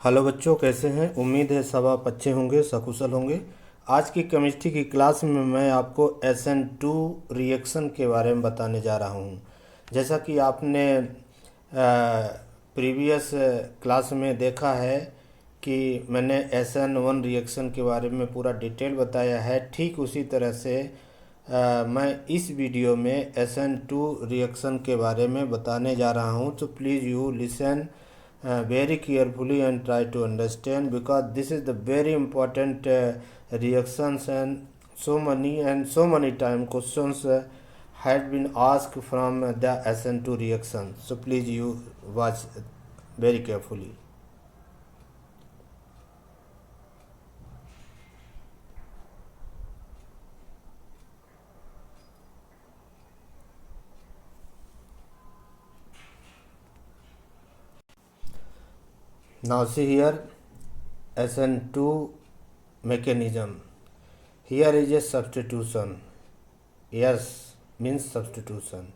Hello बच्चों, कैसे हैं? उम्मीद है सब आप अच्छे होंगे, सकुशल होंगे। आज की केमिस्ट्री की क्लास में मैं आपको SN2 रिएक्शन के बारे में बताने जा रहा हूं। जैसा कि आपने प्रीवियस क्लास में देखा है कि मैंने SN1 रिएक्शन के बारे में पूरा डिटेल बताया है, ठीक उसी तरह से मैं इस वीडियो में SN2 रिएक्शन के बारे में बताने जा रहा हूं। तो please you listen very carefully and try to understand, because this is the very important reactions, and so many time questions had been asked from the SN2 reaction. So please you watch very carefully. Now see here, SN2 mechanism. Here is a substitution. S means substitution.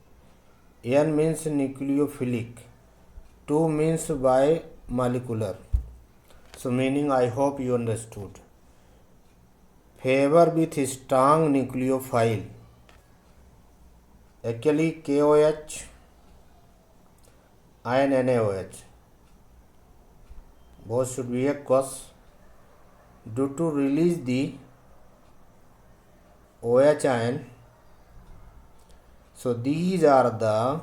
N means nucleophilic. 2 means bimolecular. So meaning, I hope you understood. Favor with strong nucleophile. Actually KOH and NaOH both should be aqueous due to release the OH ion. So these are the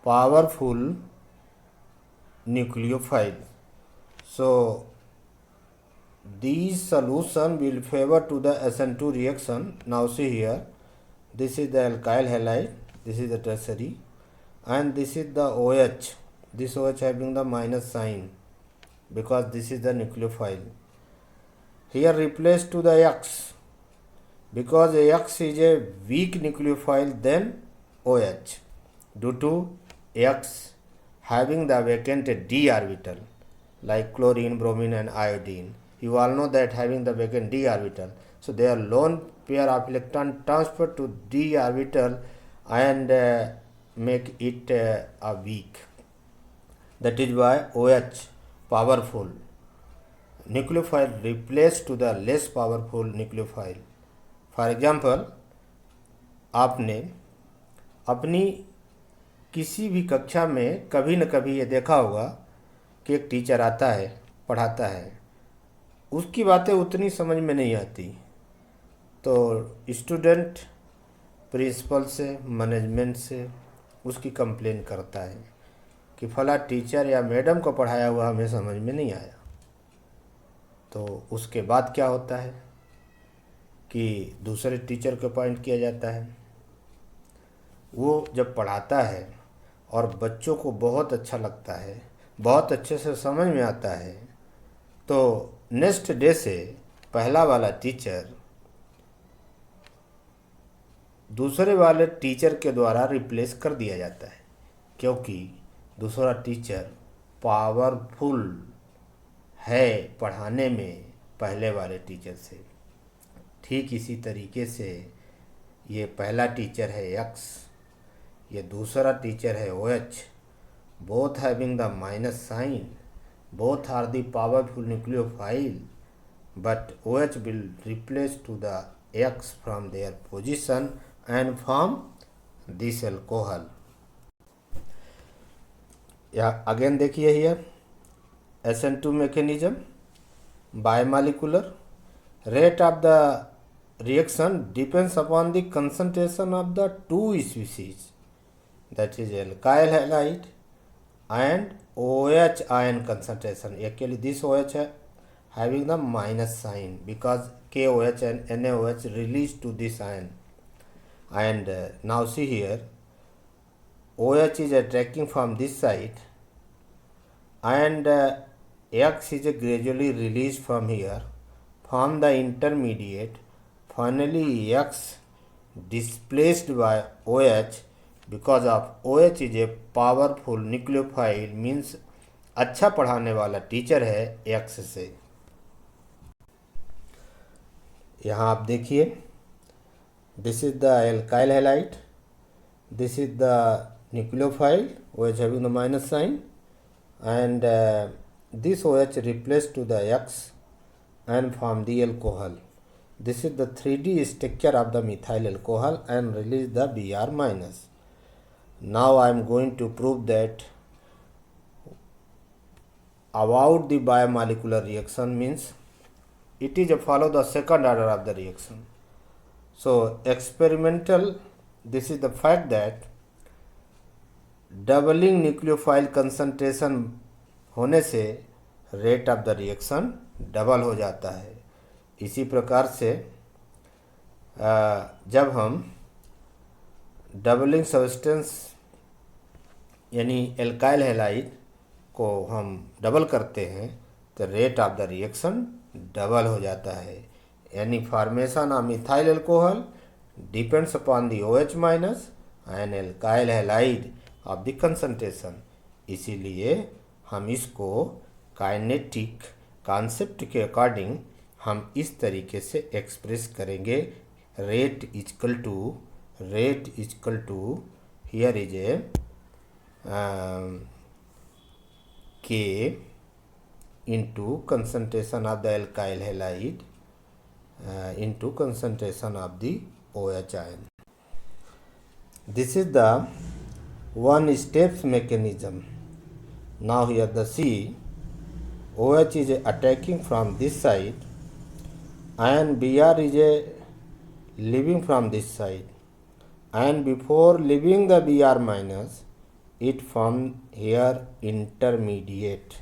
powerful nucleophile. So these solution will favor to the SN2 reaction. Now see here, this is the alkyl halide, this is the tertiary, and this is the OH. This OH having the minus sign because this is the nucleophile. Here replace to the X, because X is a weak nucleophile than OH, due to X having the vacant d orbital, like chlorine, bromine and iodine. You all know that having the vacant d orbital, so their lone pair of electron transfer to d orbital and make it a weak. That is why OH powerful nucleophile replaced to the less powerful nucleophile. For example, आपने अपनी किसी भी कक्षा में कभी न कभी ये देखा होगा कि एक टीचर आता है, पढ़ाता है, उसकी बातें उतनी समझ में नहीं आती, तो स्टूडेंट प्रिंसिपल से, मैनेजमेंट से उसकी कंप्लेन करता है कि फला टीचर या मैडम को पढ़ाया हुआ हमें समझ में नहीं आया। तो उसके बाद क्या होता है कि दूसरे टीचर को अपॉइंट किया जाता है। वो जब पढ़ाता है और बच्चों को बहुत अच्छा लगता है, बहुत अच्छे से समझ में आता है, तो नेक्स्ट डे से पहला वाला टीचर दूसरे वाले टीचर के द्वारा रिप्लेस कर दिया जाता है, क्योंकि दूसरा टीचर पावरफुल है पढ़ाने में पहले वाले टीचर से। ठीक इसी तरीके से ये पहला टीचर है X, ये दूसरा टीचर है OH, both having the minus sign, both are the powerful nucleophile, but OH will replace to the X from their position and form this alcohol. या अगेन देखिए here, SN2 mechanism, bimolecular. Rate of the reaction depends upon the concentration of the two species, that is alkyl halide and OH ion concentration. Actually this OH having the minus sign because KOH and NaOH release to this ion. And now see here, OH is attracting from this side and X is gradually released from here, form the intermediate. Finally X displaced by OH, because of OH is a powerful nucleophile, means अच्छा पढ़ाने वाला teacher है X से। यहाँ आप देखिए, this is the alkyl halide, this is the nucleophile OH having the minus sign, and this OH replaced to the X and form the alcohol. This is the 3D structure of the methyl alcohol and release the Br minus. Now I am going to prove that about the biomolecular reaction means it is a follow the second order of the reaction. So experimental, this is the fact that doubling nucleophile concentration होने से rate of the reaction double हो जाता है। इसी प्रकार से जब हम डबलिंग सब्सटेंस यानी एल्काइल हैलाइड को हम डबल करते हैं तो rate of the reaction double हो जाता है। यानी formation of methyl alcohol depends upon the OH minus and alkyl halide of the concentration. इसीलिए हम इसको काइनेटिक कॉन्सेप्ट के अकॉर्डिंग हम इस तरीके से एक्सप्रेस करेंगे। Rate is equal to here is a K into concentration of the alkyl halide into concentration of the OH ion. This is the one steps mechanism. Now here the C, OH is attacking from this side and Br is leaving from this side, and before leaving the Br minus it formed here intermediate.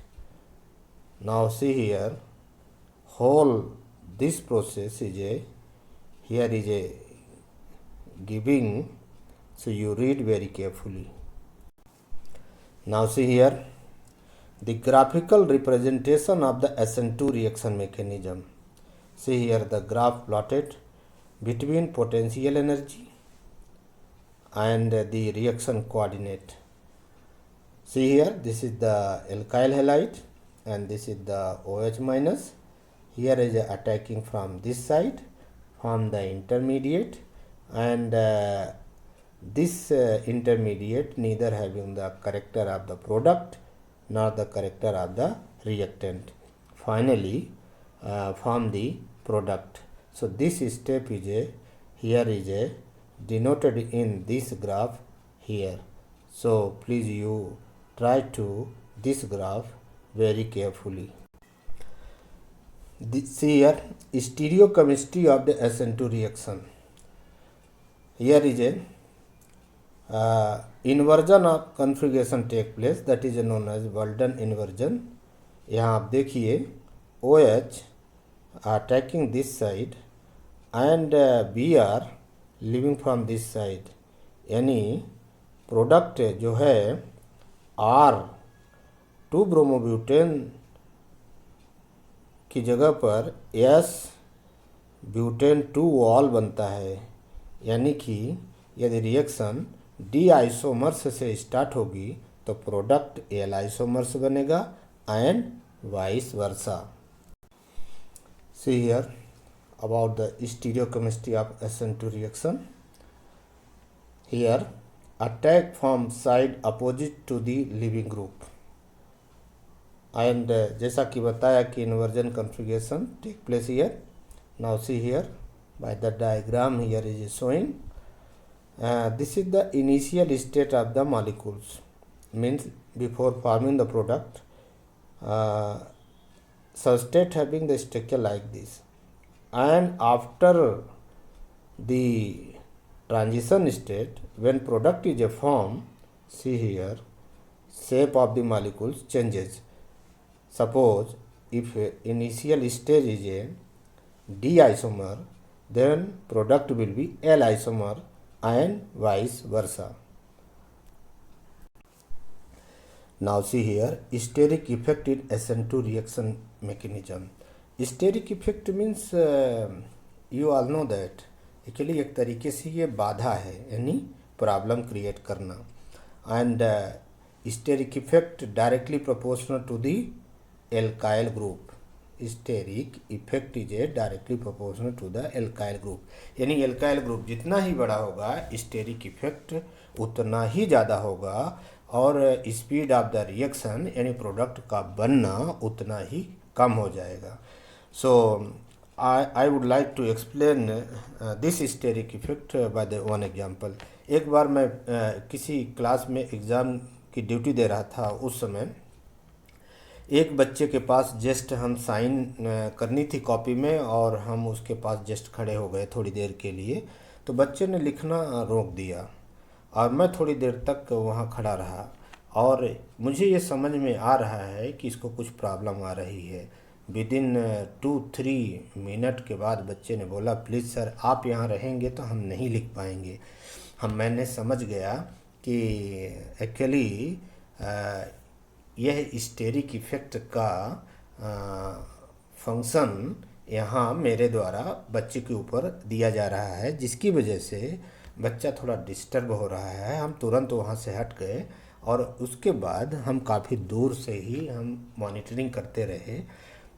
Now see here, whole this process is here is giving, so you read very carefully. Now see here, the graphical representation of the SN2 reaction mechanism. See here the graph plotted between potential energy and the reaction coordinate. See here, this is the alkyl halide and this is the OH minus. Here is attacking from this side, from the intermediate, and this intermediate neither having the character of the product nor the character of the reactant. Finally, form the product. So this step is here is denoted in this graph here. So please you try to this graph very carefully. This here stereochemistry of the SN2 reaction. Here is a inversion of configuration take place, that is known as Walden inversion. यहाँ आप देखिए OH attacking this side and Br leaving from this side, यानी product जो है R2 bromobutane की जगह पर S butane 2 wall बनता है। यानी कि यदि रिएक्शन डी आइसोमर्स से स्टार्ट होगी तो प्रोडक्ट एल आइसोमर्स बनेगा and vice versa. See here about the stereochemistry of SN2 reaction. Here attack from side opposite to the living group and जैसा कि बताया कि inversion configuration take place here. Now see here by the diagram here is showing this is the initial state of the molecules, means before forming the product substrate having the structure like this, and after the transition state when product is formed, see here shape of the molecules changes. Suppose if initial stage is a D isomer, then product will be L isomer and vice versa. Now see here steric effect in SN2 reaction mechanism. Steric effect means you all know that actually एक तरीके से ये बाधा है, यानी problem create करना, and steric effect directly proportional to the alkyl group. Steric effect is a directly proportional to the alkyl group, यानी alkyl group जितना ही बड़ा होगा स्टेरिक इफेक्ट उतना ही ज़्यादा होगा, और स्पीड ऑफ द रिएक्शन यानी प्रोडक्ट का बनना उतना ही कम हो जाएगा। So I would like to explain this steric effect by the one example. एक बार मैं किसी क्लास में एग्ज़ाम की ड्यूटी दे रहा था। उस समय एक बच्चे के पास जस्ट हम साइन करनी थी कॉपी में, और हम उसके पास जस्ट खड़े हो गए थोड़ी देर के लिए। तो बच्चे ने लिखना रोक दिया और मैं थोड़ी देर तक वहाँ खड़ा रहा, और मुझे ये समझ में आ रहा है कि इसको कुछ प्रॉब्लम आ रही है। विदिन 2-3 मिनट के बाद बच्चे ने बोला, प्लीज़ सर आप यहाँ रहेंगे तो हम नहीं लिख पाएंगे। मैंने समझ गया कि एक्चुअली यह स्टेरिक इफेक्ट का फंक्शन यहाँ मेरे द्वारा बच्चे के ऊपर दिया जा रहा है, जिसकी वजह से बच्चा थोड़ा डिस्टर्ब हो रहा है। हम तुरंत वहाँ से हट गए और उसके बाद हम काफ़ी दूर से ही हम मॉनिटरिंग करते रहे।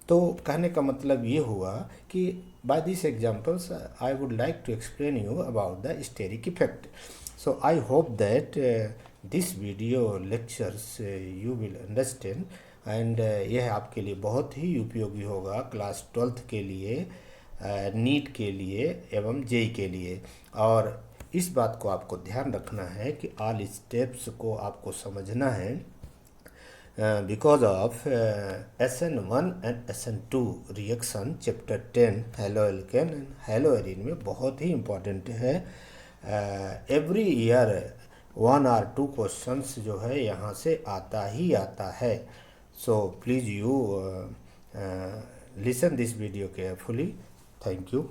तो कहने का मतलब ये हुआ कि by this examples I would like to explain you about the steric effect. So I hope that this video lectures you will understand, and यह आपके लिए बहुत ही उपयोगी होगा क्लास 12th के लिए, नीट के लिए एवं जेई के लिए। और इस बात को आपको ध्यान रखना है कि ऑल स्टेप्स को आपको समझना है, because of SN1 and SN2 reaction chapter 10 halo alkane and hello Erin में बहुत ही इम्पोर्टेंट है। एवरी ईयर 1 or 2 क्वेश्चंस जो है यहाँ से आता ही आता है। So please you listen this video carefully. Thank you.